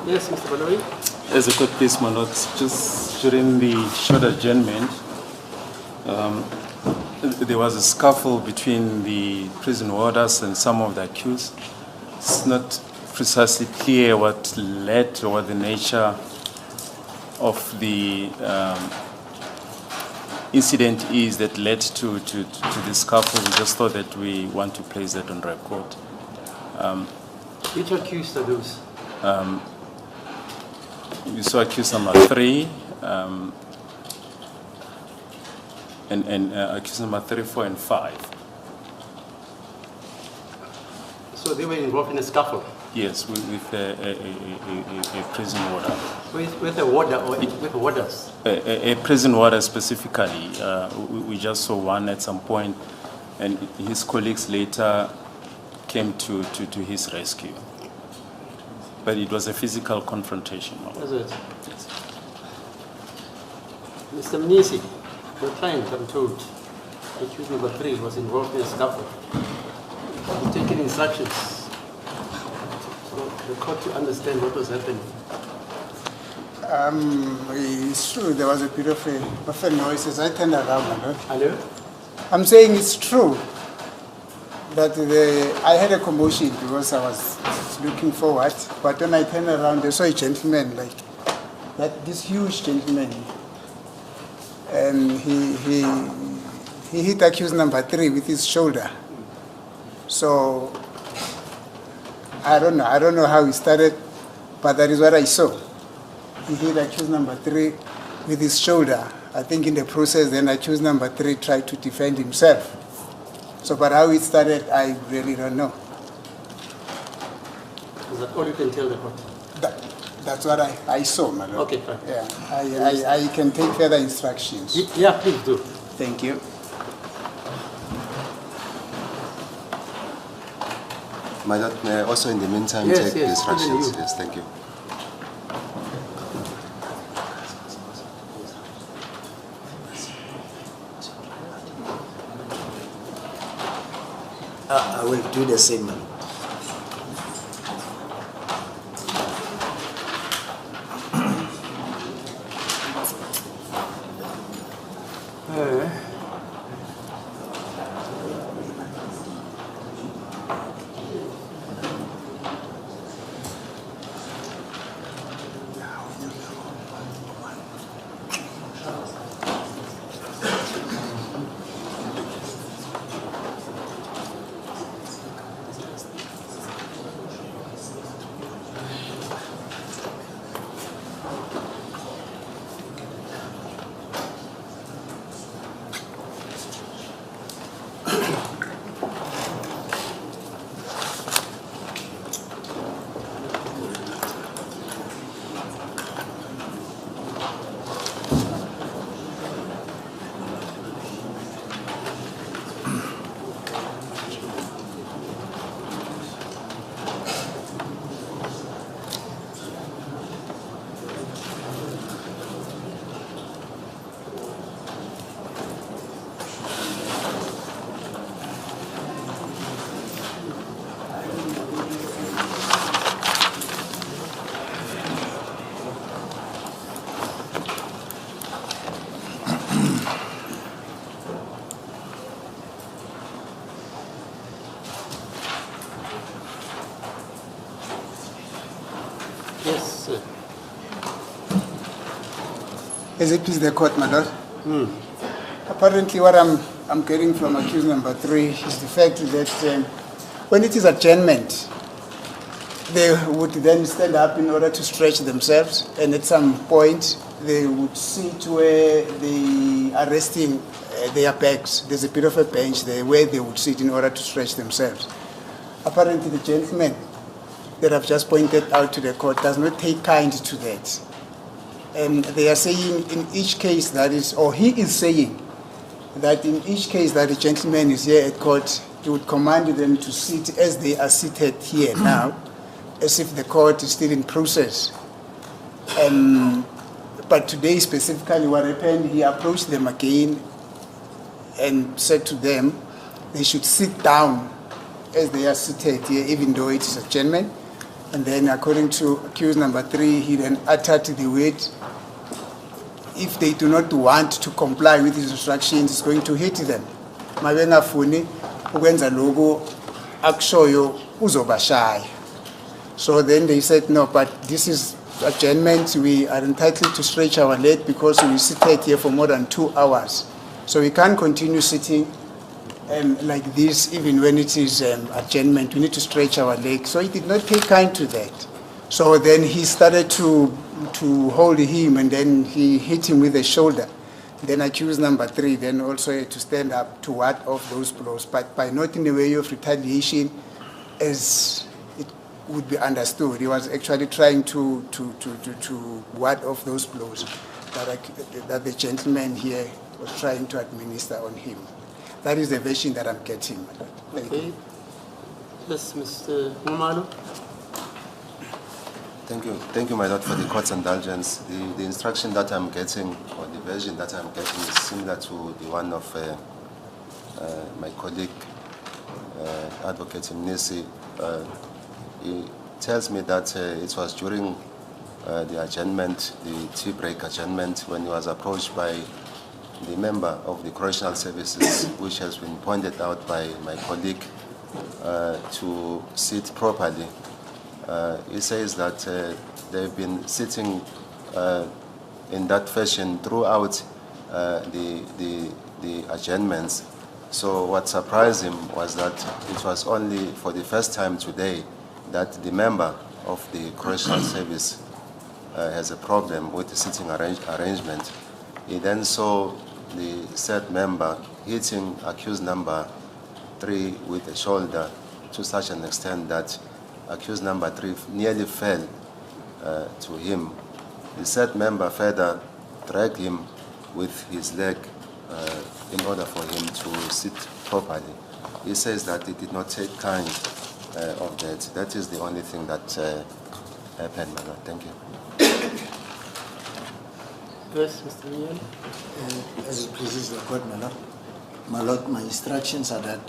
Yes, Mr. Baloyi. As a court case, my lord, just during the short adjournment, there was a scuffle between the prison warders and some of the accused. It's not precisely clear what led or what the nature of the incident is that led to the scuffle. We just thought that we want to place that on record. Which accused are those? You saw accused number 3, and accused number 3, 4, and 5. So they were involved in a scuffle? Yes, with a prison warder. With a warder or with warders? A prison warder specifically. We just saw one at some point, and his colleagues later came to his rescue. But it was a physical confrontation. Was it? Yes. Mr. Mnisi, your client, I'm told, accused number 3 was involved in a scuffle. You've taken instructions for the court to understand what was happening. It's true, there was a bit of a noise as I turned around. Hello? I'm saying it's true that I had a commotion because I was looking forward, but when I turned around, I saw a gentleman, like this huge gentleman, and he hit accused number 3 with his shoulder. So I don't know how he started, but that is what I saw. He hit accused number 3 with his shoulder. I think in the process, then accused number 3 tried to defend himself. So, but how it started, I really don't know. Is that all you can tell the court? That's what I saw, my lord. Okay, fine. Yeah, I can take further instructions. Yeah, please do. Thank you. My lord, may I also in the meantime Yes, take yes, instructions? even you. Yes, thank you. I will do the same, man. Yes, sir. As it please the court, my lord. Apparently what I'm getting from accused number 3 is the fact that when it is adjournment, they would then stand up in order to stretch themselves, and at some point they would sit where the arresting their backs. There's a bit of a bench there where they would sit in order to stretch themselves. Apparently the gentleman that I've just pointed out to the court does not take kind to that. And they are saying in each case that is, or he is saying that in each case that the gentleman is here at court, he would command them to sit as they are seated here now, as if the court is still in process. But today specifically what happened, he approached them again and said to them they should sit down as they are seated here, even though it is adjournment. And then according to accused number 3, he then uttered the word, if they do not want to comply with his instructions, he's going to hit them. Mabengafuni ukwenza lokho akushoyo uzobashaya. So then they said, no, but this is adjournment. We are entitled to stretch our leg because we seated here for more than 2 hours. So we can't continue sitting like this even when it is adjournment. We need to stretch our legs. So he did not take kind to that. So then he started to hold him, and then he hit him with the shoulder. Then accused number 3 then also had to stand up to ward off those blows, but by not in the way of retaliation as it would be understood. He was actually trying to ward off those blows that the gentleman here was trying to administer on him. That is the version that I'm getting. Okay. Yes, Mr. Mumalo. Thank you, my lord, for the court's indulgence. The instruction that I'm getting, or the version that I'm getting, is similar to the one of my colleague, Advocate Mnisi. He tells me that it was during the adjournment, the tea break adjournment, when he was approached by the member of the correctional services, which has been pointed out by my colleague, to sit properly. He says that they've been sitting in that fashion throughout the adjournments. So what surprised him was that it was only for the first time today that the member of the correctional service has a problem with the sitting arrangement. He then saw the said member hitting accused number 3 with the shoulder to such an extent that accused number 3 nearly fell to him. The said member further dragged him with his leg in order for him to sit properly. He says that he did not take kind of that. That is the only thing that happened, my lord. Thank you. Yes, Mr. Meyiwa. As it pleases the court, my lord, my instructions are that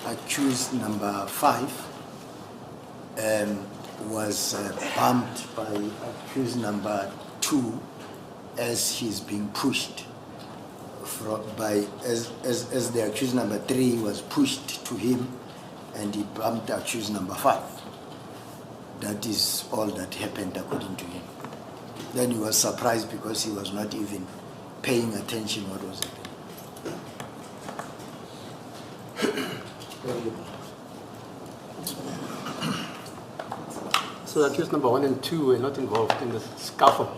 accused number 5 was bumped by accused number 2 as he's being pushed as the accused number 3 was pushed to him, and he bumped accused number 5. That is all that happened according to him. Then he was surprised because he was not even paying attention what was happening. So accused number 1 and 2 were not involved in the scuffle.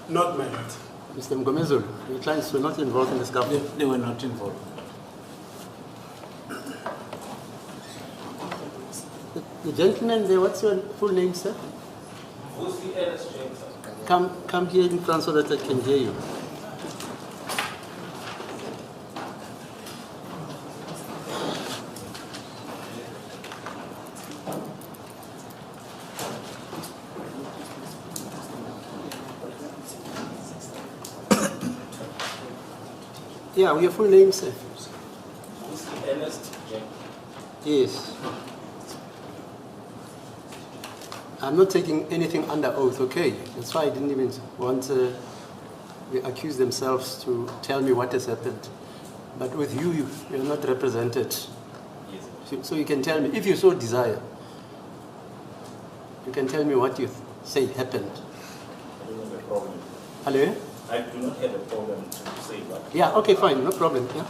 Not my lord. Mr. Mgomezulu, your clients were not involved in the scuffle. They were not involved. The gentleman there, what's your full name, sir? Come here in front so that I can hear you. Yeah, your full name, sir? Yes. I'm not taking anything under oath, okay? That's why I didn't even want the accused themselves to tell me what has happened. But with you, you're not represented. Yes. So you can tell me, if you so desire, you can tell me what you say happened. I don't have a problem. Hello? I do not have a problem to say that. Yeah, okay, fine, no problem, yeah.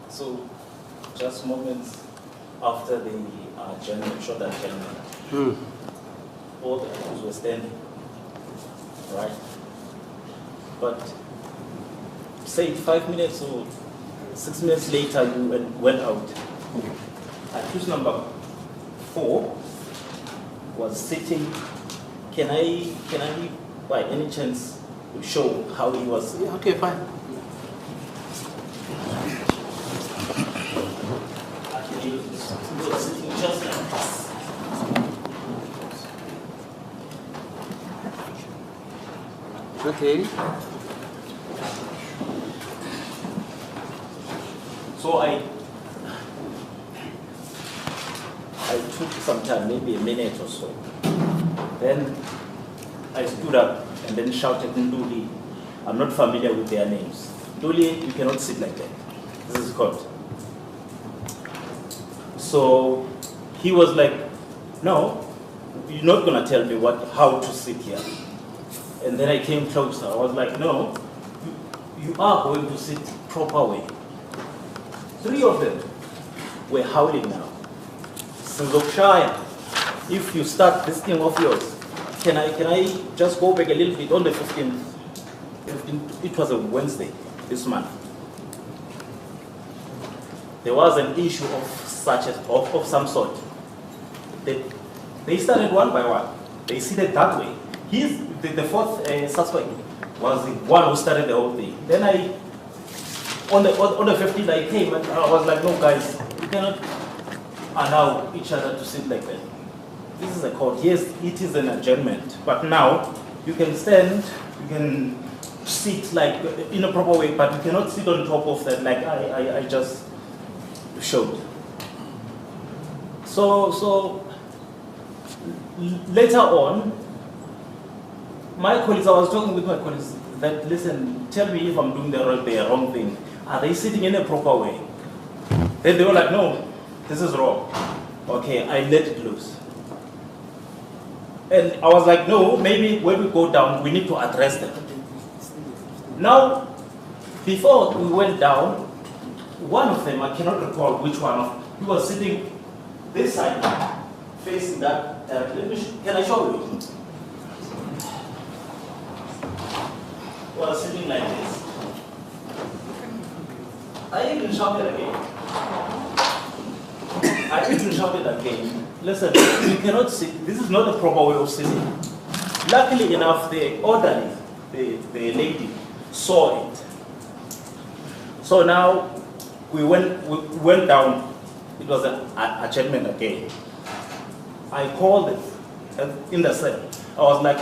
So, just moments after the short adjournment, all the accused were standing, right? But say 5 minutes or 6 minutes later, you went out. Accused number 4 was sitting. Can I by any chance show how he was? Yeah, okay, fine. Actually, he was sitting just like this. Okay. So I took some time, maybe a minute or so. Then I stood up and then shouted, Nduli. I'm not familiar with their names. Nduli, you cannot sit like that. This is court. So he was like, no, you're not going to tell me how to sit here. And then I came closer. I was like, no, you are going to sit proper way. 3 of them were howling now. Senzo, if you start this thing of yours, can I just go back a little bit on the 15th? It was a Wednesday this month. There was an issue of some sort. They started one by one. They seated that way. The fourth suspect was the one who started the whole thing. Then on the 15th I came and I was like, no guys, you cannot allow each other to sit like that. This is a court. Yes, it is an adjournment, but now you can stand, you can sit like in a proper way, but you cannot sit on top of that like I just showed. So later on, my colleagues, I was talking with my colleagues that, listen, tell me if I'm doing the wrong thing. Are they sitting in a proper way? Then they were like, no, this is wrong. Okay, I let it loose. And I was like, no, maybe when we go down, we need to address them. Now, before we went down, one of them, I cannot recall which one, he was sitting this side, facing that direction. Can I show you? He was sitting like this. I even shouted again. Listen, you cannot sit. This is not a proper way of sitting. Luckily enough, the orderly, the lady, saw it. So now we went down. It was an adjournment again. I called it in the cell. I was like,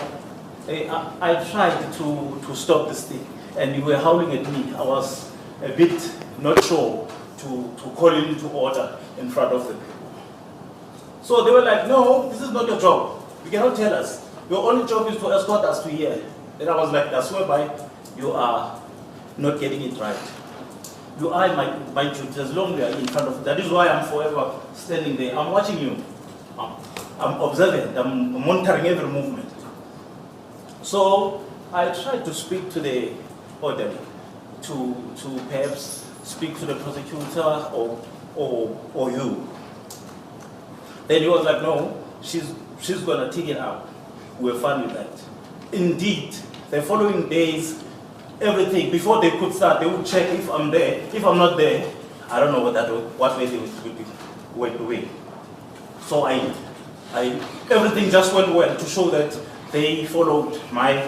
hey, I tried to stop this thing, and you were howling at me. I was a bit not sure to call you into order in front of the people. So they were like, no, this is not your job. You cannot tell us. Your only job is to escort us to here. And I was like, that's whereby you are not getting it right. You are my duty as long as you are in front of. That is why I'm forever standing there. I'm watching you. I'm observing. I'm monitoring every movement. So I tried to speak to the orderly, to perhaps speak to the prosecutor or you. Then he was like, no, she's gonna take it out. We were fine with that. Indeed, the following days, everything, before they could start, they would check if I'm there. If I'm not there, I don't know what way they went away. So everything just went well to show that they followed my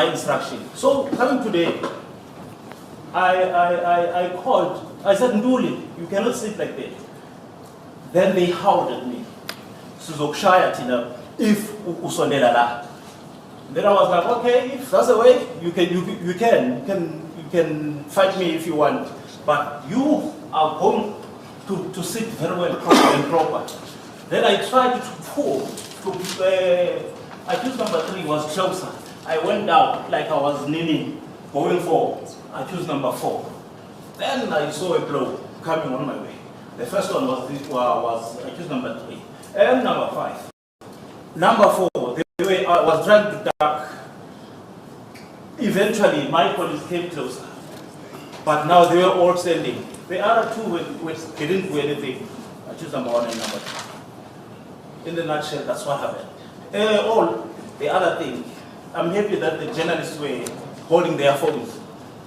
instruction. So coming today, I called, I said, Nduli, you cannot sit like that. Then they howled at me. Sizokushaya thina if usondela la. Then I was like, okay, if that's the way, you can fight me if you want, but you are going to sit very well and proper. Then I tried to pull. Accused number 3 was closer. I went down like I was kneeling, going for accused number 4. Then I saw a blow coming on my way. The first one was accused number 3 and number 5. Number 4, I was trying to duck. Eventually, my colleagues came closer, but now they were all standing. The other 2 didn't do anything. Accused number 1 and number 2. In the nutshell, that's what happened. All the other thing, I'm happy that the journalists were holding their phones.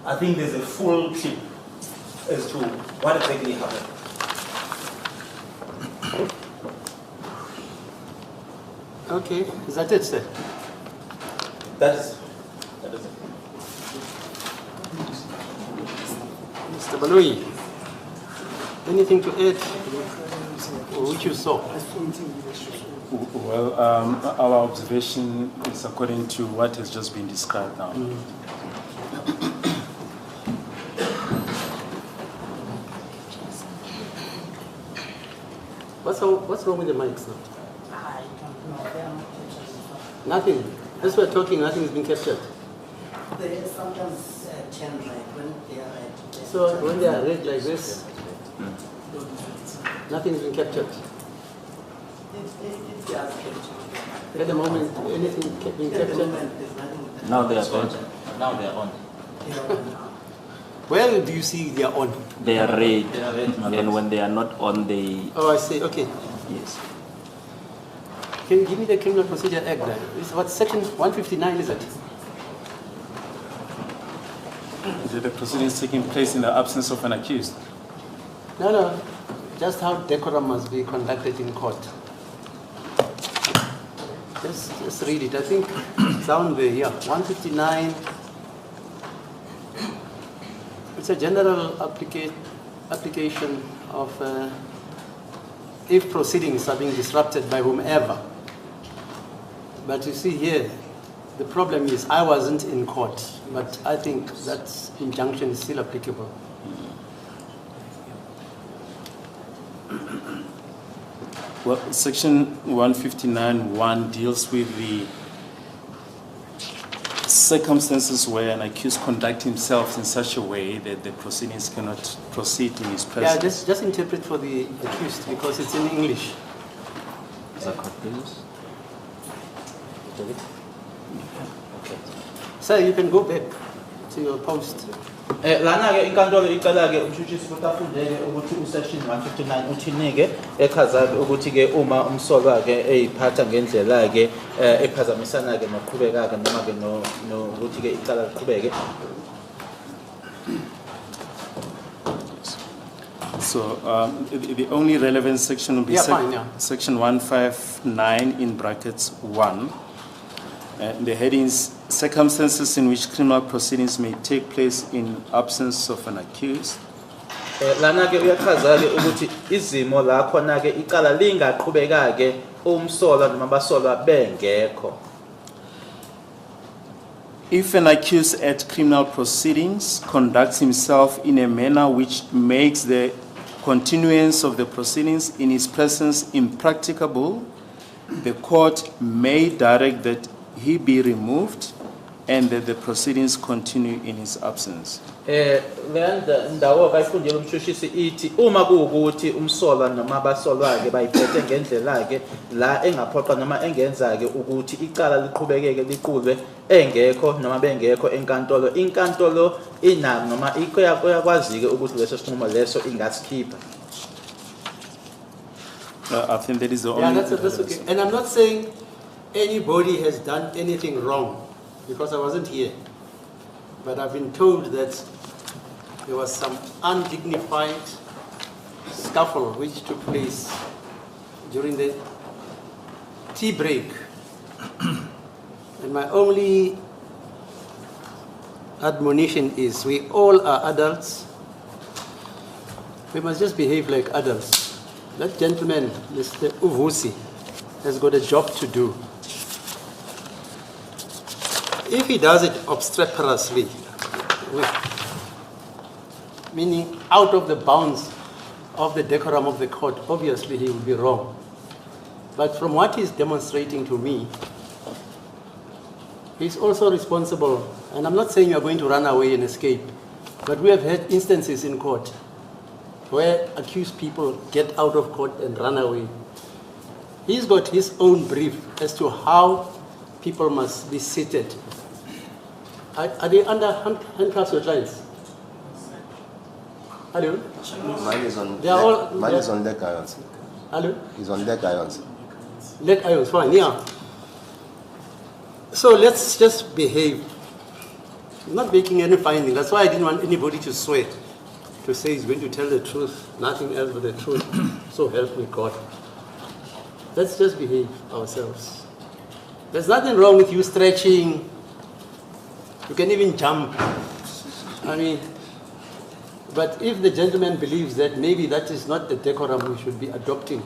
I think there's a full clip as to what exactly happened. Okay, is that it, sir? That is it. Mr. Baloi, anything to add or which you saw? Well, our observation is according to what has just been described now. What's wrong with the mics now? I don't know. They are not captured. Nothing. As we're talking, nothing has been captured. They sometimes turn right when they are red. So when they are red like this, nothing has been captured. If they are captured. At the moment, anything being At the captured? moment, there's nothing. Now they are on. Now they are on. They are on now. Where do you see they are on? They are red. They are red. And when they are not on, they Oh, I see. Okay. yes. Can you give me the Criminal Procedure Act there? It's what, section 159 is it? Is it the proceedings taking place in the absence of an accused? No. Just how decorum must be conducted in court. Just read it. I think it's down there, yeah. 159. It's a general application of if proceedings are being disrupted by whomever. But you see here, the problem is I wasn't in court, but I think that injunction is still applicable. Well, section 159(1) deals with the circumstances where an accused conducts himself in such a way that the proceedings cannot proceed in his Yeah, presence. just interpret for the accused because it's in English. Is that correct, please? Okay. Sir, you can go back to your post. Lana ke inkantolo icela ke umshutshisi ukuthi afundeke ukuthi usection 159 uthini ke echaza ukuthi ke uma umsolwa ke eyiphatha ngendlela ke ephazamisana ke noqhubeka ke noma ke ukuthi ke icala liqhubeke. So the only relevant section will be Yeah, fine, yeah. section 159 in brackets 1. The headings, circumstances in which criminal proceedings may take place in absence of an accused. Lana ke uyachaza ke ukuthi izimo la khona ke icala lingaqhubeka ke umsolwa noma abasolwa bengekho. If an accused at criminal proceedings conducts himself in a manner which makes the continuance of the proceedings in his presence impracticable, the court may direct that he be removed and that the proceedings continue in his absence. Lenda ndawo bayifundela umshushisi ithi uma kuukuthi umsolwa noma abasolwa ke bayiphethe ngendlela ke la engaphoqa noma engenza ke ukuthi icala liqhubekeke liqulwe engekho noma bengekho enkantolo, inkantolo ina noma ikuyakwazi ke ukuthi leso sinqumo leso ingasikhipha. I think that is the Yeah, only. that's okay. And I'm not saying anybody has done anything wrong because I wasn't here. But I've been told that there was some undignified scuffle which took place during the tea break. And my only admonition is we all are adults. We must just behave like adults. That gentleman, Mr. Uvusi, has got a job to do. If he does it obstreperously, meaning out of the bounds of the decorum of the court, obviously he will be wrong. But from what he's demonstrating to me, he's also responsible. And I'm not saying you're going to run away and escape, but we have had instances in court where accused people get out of court and run away. He's got his own brief as to how people must be seated. Are they under handcuffs or trials? Hello? Mine is on They are all- mine is on leg irons. Hello? He's on leg irons. Leg irons, fine, yeah. So let's just behave. I'm not making any finding. That's why I didn't want anybody to swear, to say he's going to tell the truth, nothing else but the truth. So help me God. Let's just behave ourselves. There's nothing wrong with you stretching, You can even jump. I mean, but if the gentleman believes that maybe that is not the decorum we should be adopting,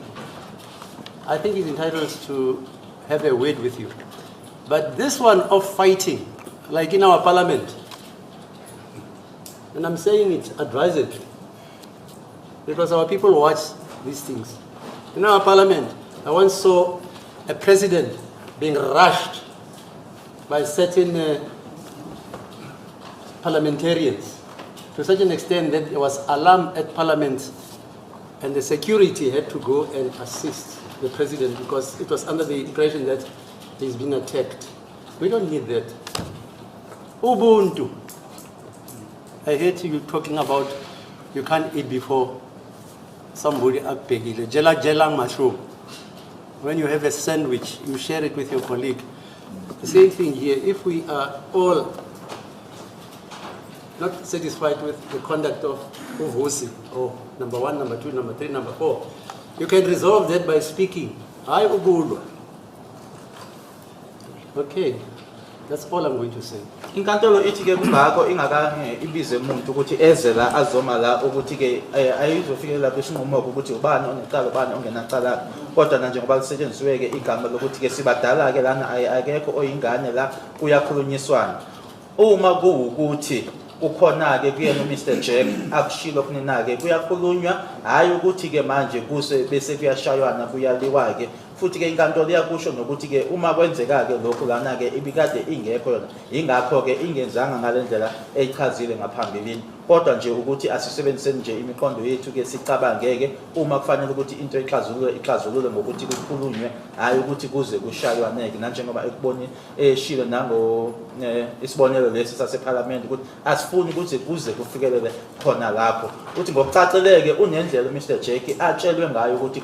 I think he's entitled to have a word with you. But this one of fighting, like in our parliament, and I'm saying it advisedly, because our people watch these things. In our parliament, I once saw a president being rushed by certain parliamentarians to such an extent that there was alarm at parliament and the security had to go and assist the president because it was under the impression that he's been attacked. We don't need that. Ubuntu. I heard you talking about you can't eat before somebody akbekile. Jela jelang mushroom. When you have a sandwich, you share it with your colleague. The same thing here. If we are all not satisfied with the conduct of Uvusi, or number 1, number 2, number 3, number 4, you can resolve that by speaking. Hi Ubulwa. Okay, that's all I'm going to say. Inkantolo ithi ke kungakho ingakahe ibize umuntu ukuthi eze la azoma la ukuthi ke ayizofikelela kwesinqumo ukuthi ubani onecala ubani ongenacala kodwa manje ngoba lisetshenziswe ke igama lokuthi ke sibadala ke lana akekho oyingane la kuyakhulunyiswana uma kuwukuthi ukhona ke kuyena uMr Jack akushilo kunina ke kuyakhulunywa hayi ukuthi ke manje kuse bese kuyashaywana kuyaliwa ke futhi ke inkantolo iyakusho nokuthi ke uma kwenzeka ke lokho lana ke ibikade ingekho yona ingakho ke ingenzanga ngalendlela eyichazile ngaphambilini kodwa nje ukuthi asisebenziseni nje imiqondo yethu ke sicabangeke uma kufanele ukuthi into ixazulule ngokuthi kukhulunywe hayi ukuthi kuze kushaywaneke nanjengoba ekuboni eshilo nango isibonelo lesi saseParliament ukuthi asifuni ukuthi kuze kufikelele khona lapho uthi ngokucaceleke unendlela uMr Jack atshelwe ngayo ukuthi